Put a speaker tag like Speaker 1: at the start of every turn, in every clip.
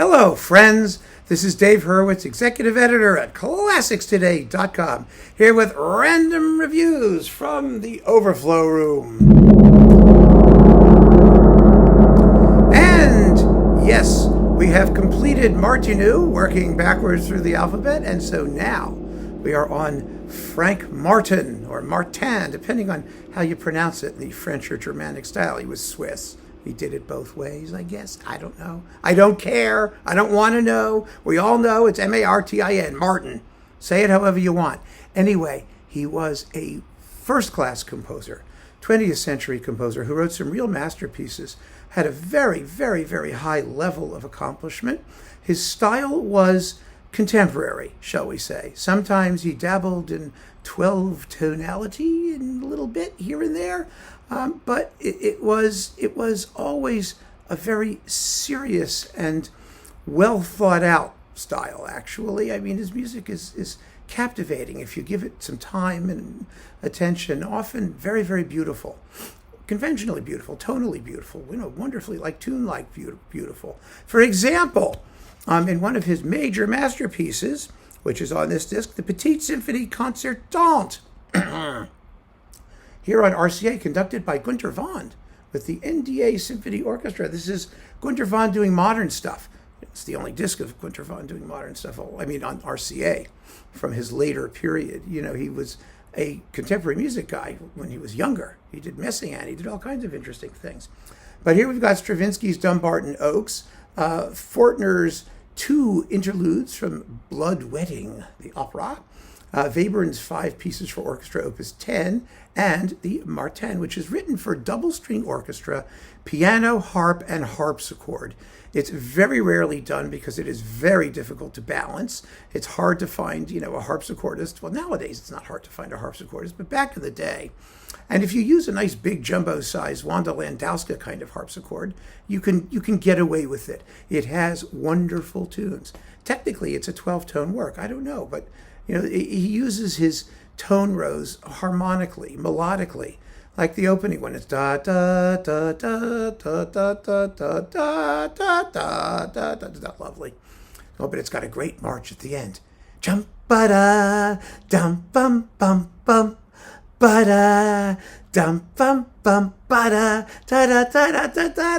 Speaker 1: Hello, friends. This is Dave Hurwitz, executive editor at ClassicsToday.com, here with random reviews from the Overflow room. And yes, we have completed Martinu, working backwards through the alphabet, and so now we are on Frank Martin, or Martin, depending on how you pronounce it in the French or Germanic style. He was Swiss. He did it both ways, I guess. I don't know. I don't care. I don't want to know. We all know it's M-A-R-T-I-N, Martin. Say it however you want. Anyway, he was a first-class composer, 20th century composer who wrote some real masterpieces, had a very, very, very high level of accomplishment. His style was contemporary, shall we say. Sometimes he dabbled in 12 tonality and a little bit here and there, but it was always a very serious and well thought out style, actually. I mean, his music is captivating if you give it some time and attention, often very, very beautiful. Conventionally beautiful, tonally beautiful, wonderfully tune-like beautiful. For example, in one of his major masterpieces, which is on this disc, the Petite Symphonie Concertante, here on RCA, conducted by Günter Wand with the NDA Symphony Orchestra. This is Günter Wand doing modern stuff. It's the only disc of Günter Wand doing modern stuff, I mean, on RCA from his later period. You know, he was a contemporary music guy when he was younger. He did Messiaen, he did all kinds of interesting things. But here we've got Stravinsky's Dumbarton Oaks, Fortner's two interludes from Blood Wedding, the opera, Webern's 5 pieces for orchestra, opus 10, and the Martin, which is written for double-string orchestra, piano, harp, and harpsichord. It's very rarely done because it is very difficult to balance. It's hard to find, a harpsichordist. Well, nowadays it's not hard to find a harpsichordist, but back in the day. And if you use a nice big jumbo-size Wanda Landowska kind of harpsichord, you can get away with it. It has wonderful tunes. Technically, it's a 12-tone work. I don't know, but he uses his tone rows harmonically, melodically, like the opening one. It's da da da da da da da da da da da da. Isn't that lovely? Oh, but it's got a great march at the end. Jump ba da dum bum bum bum ba da dum bum bum ba da da da da da da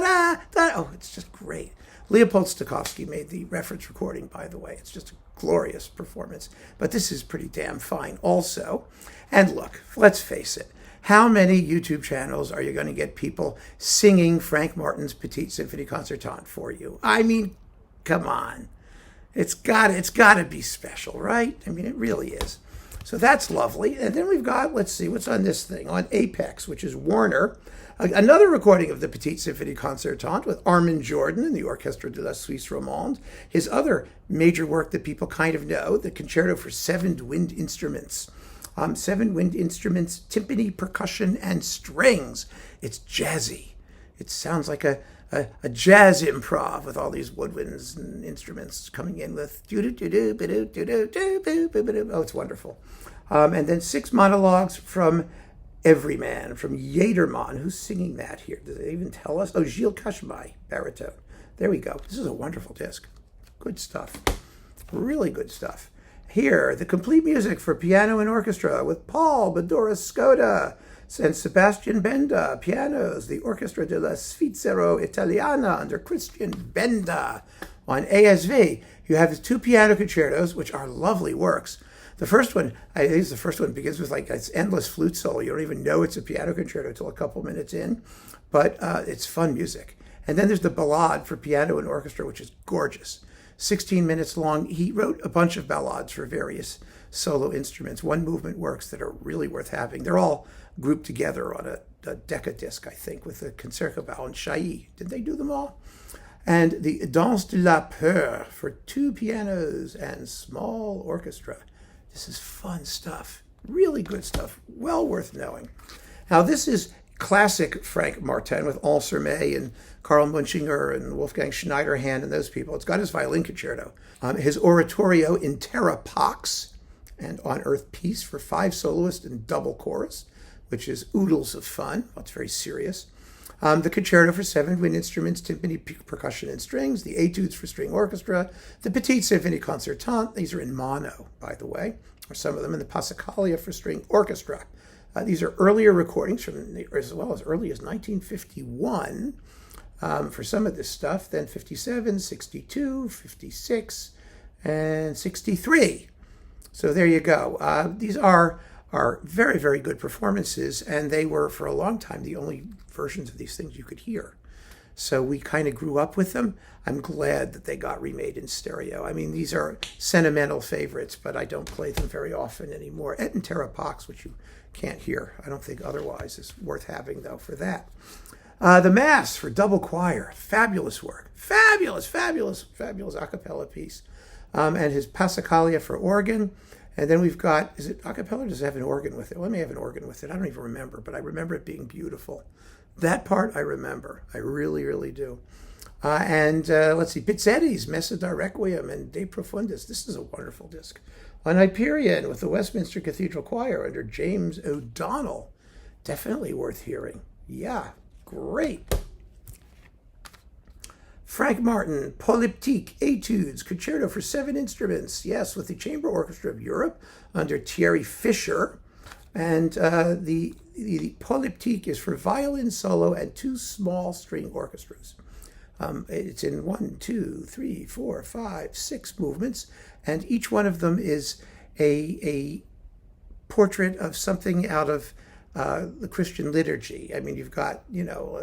Speaker 1: da. Oh, it's just great. Leopold Stokowski made the reference recording, by the way. It's just a glorious performance. But this is pretty damn fine also. And look, let's face it. How many YouTube channels are you going to get people singing Frank Martin's Petite Symphonie Concertante for you? I mean, come on. It's got to be special, right? I mean, it really is. So that's lovely. And then we've got, let's see, what's on this thing? On Apex, which is Warner. Another recording of the Petite Symphonie Concertante with Armin Jordan and the Orchestre de la Suisse Romande. His other major work that people kind of know, the Concerto for 7 wind instruments. 7 wind instruments, timpani, percussion, and strings. It's jazzy. It sounds like a jazz improv with all these woodwinds and instruments coming in with oh, it's wonderful. And then 6 monologues from Everyman, from Jedermann. Who's singing that here? Does it even tell us? Oh, Gilles Cachemay, baritone. There we go. This is a wonderful disc. Good stuff. Really good stuff. Here, the complete music for piano and orchestra with Paul Bedora Skoda and Sebastian Benda, pianos, the Orchestra de la Svizzero Italiana under Christian Benda. On ASV, you have his 2 piano concertos, which are lovely works. The first one, I think the first one begins with this endless flute solo. You don't even know it's a piano concerto until a couple minutes in, but it's fun music. And then there's the ballade for piano and orchestra, which is gorgeous. 16 minutes long. He wrote a bunch of ballades for various solo instruments, one movement works that are really worth having. They're all grouped together on a Decca disc, I think, with the Concertgebouw and Chailly. Did they do them all? And the Danse de la Peur for 2 pianos and small orchestra. This is fun stuff. Really good stuff. Well worth knowing. Now, this is classic Frank Martin with Anse Hermé and Karl Munchinger and Wolfgang Schneiderhan and those people. It's got his violin concerto. His oratorio in Terra Pax and On Earth Peace for 5 soloists and double chorus, which is oodles of fun. Well, it's very serious. The Concerto for 7 wind instruments, timpani, percussion, and strings, the Etudes for string orchestra, the Petite Symphonie Concertante, these are in mono, by the way, or some of them, and the Passacaglia for string orchestra. These are earlier recordings from as well as early as 1951 for some of this stuff, then 57, 62, 56, and 63. So there you go. These are very, very good performances, and they were, for a long time, the only versions of these things you could hear. So we kind of grew up with them. I'm glad that they got remade in stereo. I mean, these are sentimental favorites, but I don't play them very often anymore. Et in Terra Pax, which you can't hear, I don't think otherwise, is worth having, though, for that. The Mass for double choir, fabulous work. Fabulous a cappella piece. And his Passacaglia for organ. And then we've got, is it a cappella or does it have an organ with it? Well, it may have an organ with it. I don't even remember, but I remember it being beautiful. That part I remember. I really, really do. Let's see, Pizzetti's Messa da Requiem and De Profundis. This is a wonderful disc. On Hyperion with the Westminster Cathedral Choir under James O'Donnell. Definitely worth hearing. Yeah, great. Frank Martin, Polyptyque, Etudes, Concerto for 7 instruments. Yes, with the Chamber Orchestra of Europe under Thierry Fischer. And the Polyptyque is for violin solo and 2 small string orchestras. It's in 1, 2, 3, 4, 5, 6 movements, and each one of them is a portrait of something out of the Christian liturgy. I mean, you've got,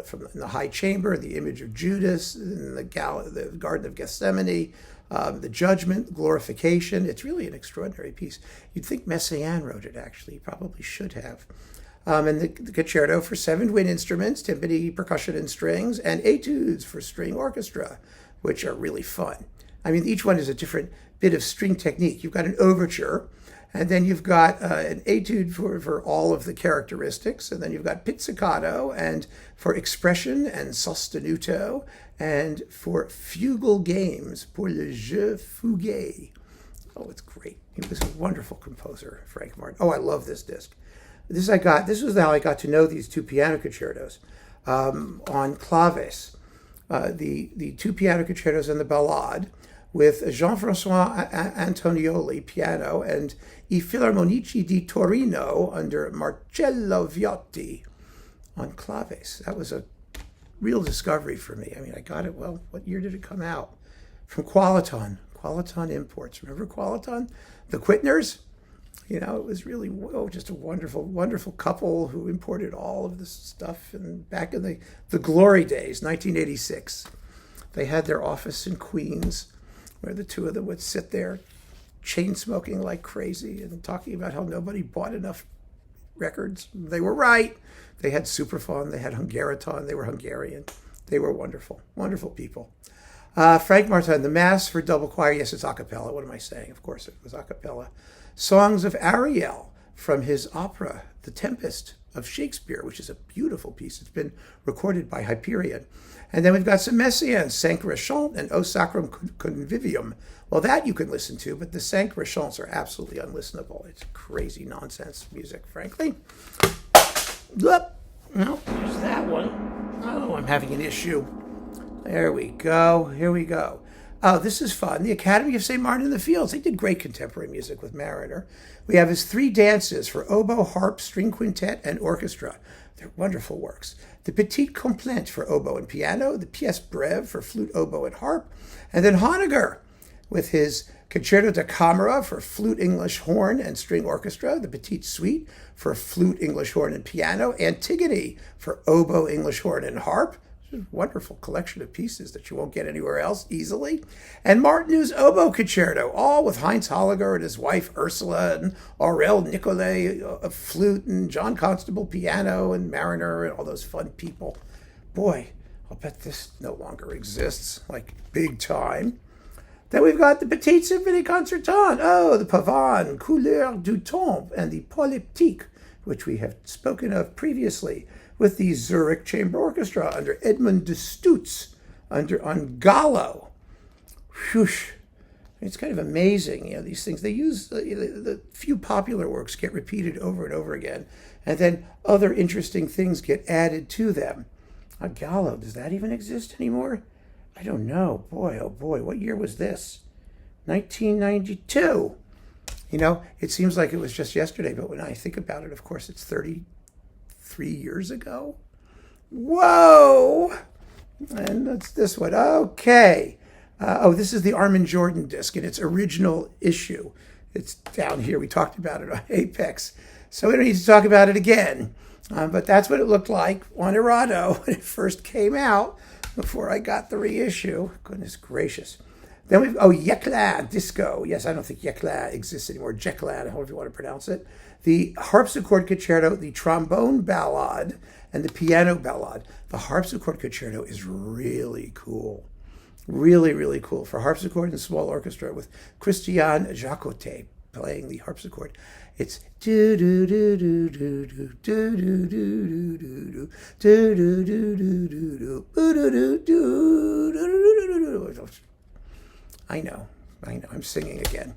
Speaker 1: from the high chamber, the image of Judas, in the Garden of Gethsemane, the judgment, glorification. It's really an extraordinary piece. You'd think Messiaen wrote it, actually. He probably should have. And the Concerto for 7 wind instruments, timpani, percussion, and strings, and Etudes for string orchestra, which are really fun. I mean, each one is a different bit of string technique. You've got an overture, and then you've got an etude for all of the characteristics, and then you've got pizzicato, and for expression and sostenuto, and for fugal games, pour le jeu fugué. Oh, it's great. He was a wonderful composer, Frank Martin. Oh, I love this disc. This was how I got to know these 2 piano concertos on claves. The 2 piano concertos and the ballade, with Jean-François Antonioli, piano, and I Filarmonici di Torino under Marcello Viotti on claves. That was a real discovery for me. I mean, I got it, well, what year did it come out? From Qualiton Imports. Remember Qualiton? The Quittners? It was really just a wonderful, wonderful couple who imported all of this stuff. And back in the glory days, 1986, they had their office in Queens, where the 2 of them would sit there chain smoking like crazy and talking about how nobody bought enough records. They were right. They had Superphone, they had Hungariton, they were Hungarian. They were wonderful, wonderful people. Frank Martin, the Mass for double choir. Yes, it's a cappella. What am I saying? Of course it was a cappella. Songs of Ariel from his opera, The Tempest of Shakespeare, which is a beautiful piece. It's been recorded by Hyperion. And then we've got some Messiaens, Cinq Rechants and O Sacrum Convivium. Well, that you can listen to, but the Cinq Rechants are absolutely unlistenable. It's crazy nonsense music, frankly. No, there's that one. Oh, I'm having an issue. There we go. Here we go. Oh, this is fun. The Academy of St. Martin in the Fields. They did great contemporary music with Mariner. We have his 3 dances for oboe, harp, string quintet, and orchestra. They're wonderful works. The Petite Complainte for oboe and piano, the Pièce Brève for flute, oboe, and harp, and then Honegger with his Concerto da Camera for flute, English horn, and string orchestra, the Petite Suite for flute, English horn, and piano, Antigone for oboe, English horn, and harp. A wonderful collection of pieces that you won't get anywhere else easily. And Martineau's Oboe Concerto, all with Heinz Holliger and his wife Ursula, and Aurel Nicolet, flute, and John Constable, piano, and Mariner, and all those fun people. Boy, I'll bet this no longer exists, like big time. Then we've got the Petite Symphonie Concertante, the Pavane, Couleur du Temps, and the Polyptyque, which we have spoken of previously, with the Zurich Chamber Orchestra under Edmund de Stutz, on Gallo. Whoosh. It's kind of amazing, these things. They use the few popular works get repeated over and over again, and then other interesting things get added to them. A Gallo, does that even exist anymore? I don't know. Boy, oh boy, what year was this? 1992. You know, it seems like it was just yesterday, but when I think about it, of course, it's 33 years ago. Whoa! And that's this one. Okay. This is the Armin Jordan disc in its original issue. It's down here. We talked about it on Apex. So we don't need to talk about it again. But that's what it looked like on Errado when it first came out before I got the reissue. Goodness gracious. Then Yekla Disco. Yes, I don't think Yekla exists anymore. Jekla, however you want to pronounce it. The harpsichord concerto, the trombone ballad, and the piano ballad. The harpsichord concerto is really cool. Really, really cool for harpsichord and small orchestra with Christian Jacotet playing the harpsichord. It's do do do do do do do do do do do do do do do do. I know, I'm singing again.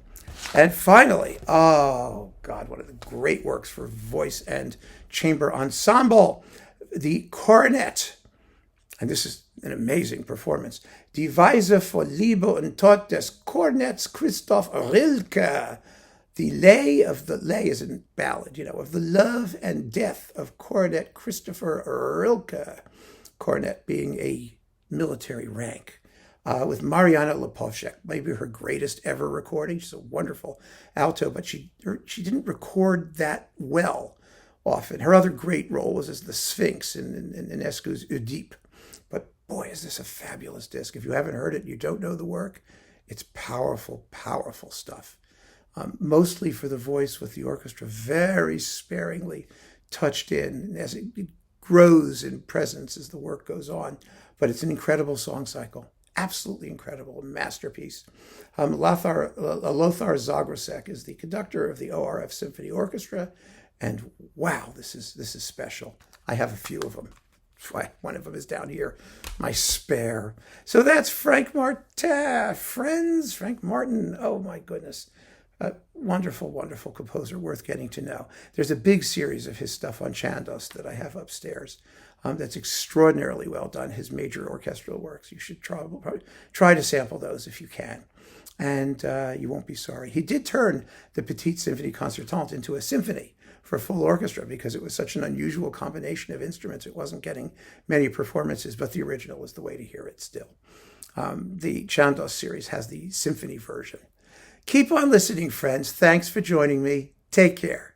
Speaker 1: And finally, oh God, one of the great works for voice and chamber ensemble, the Cornet. And this is an amazing performance. Die Weise vor Liebe und Tod des Cornets Christoph Rilke. The lay is a ballad, of the love and death of Cornet Christopher Rilke. Cornet being a military rank. With Mariana Lipovchek, maybe her greatest ever recording. She's a wonderful alto, but she didn't record that well often. Her other great role was as the Sphinx in Enescu's Oedipe. But boy, is this a fabulous disc. If you haven't heard it, you don't know the work. It's powerful, powerful stuff. Mostly for the voice with the orchestra, very sparingly touched in as it grows in presence as the work goes on. But it's an incredible song cycle. Absolutely incredible, a masterpiece. Lothar Zagrosek is the conductor of the ORF Symphony Orchestra, and wow, this is special. I have a few of them. One of them is down here, my spare. So that's Frank Martin, friends. Frank Martin. Oh my goodness, a wonderful, wonderful composer, worth getting to know. There's a big series of his stuff on Chandos that I have upstairs. That's extraordinarily well done, his major orchestral works. You should try to sample those if you can. And you won't be sorry. He did turn the Petite Symphonie Concertante into a symphony for full orchestra because it was such an unusual combination of instruments. It wasn't getting many performances, but the original was the way to hear it still. The Chandos series has the symphony version. Keep on listening, friends. Thanks for joining me. Take care.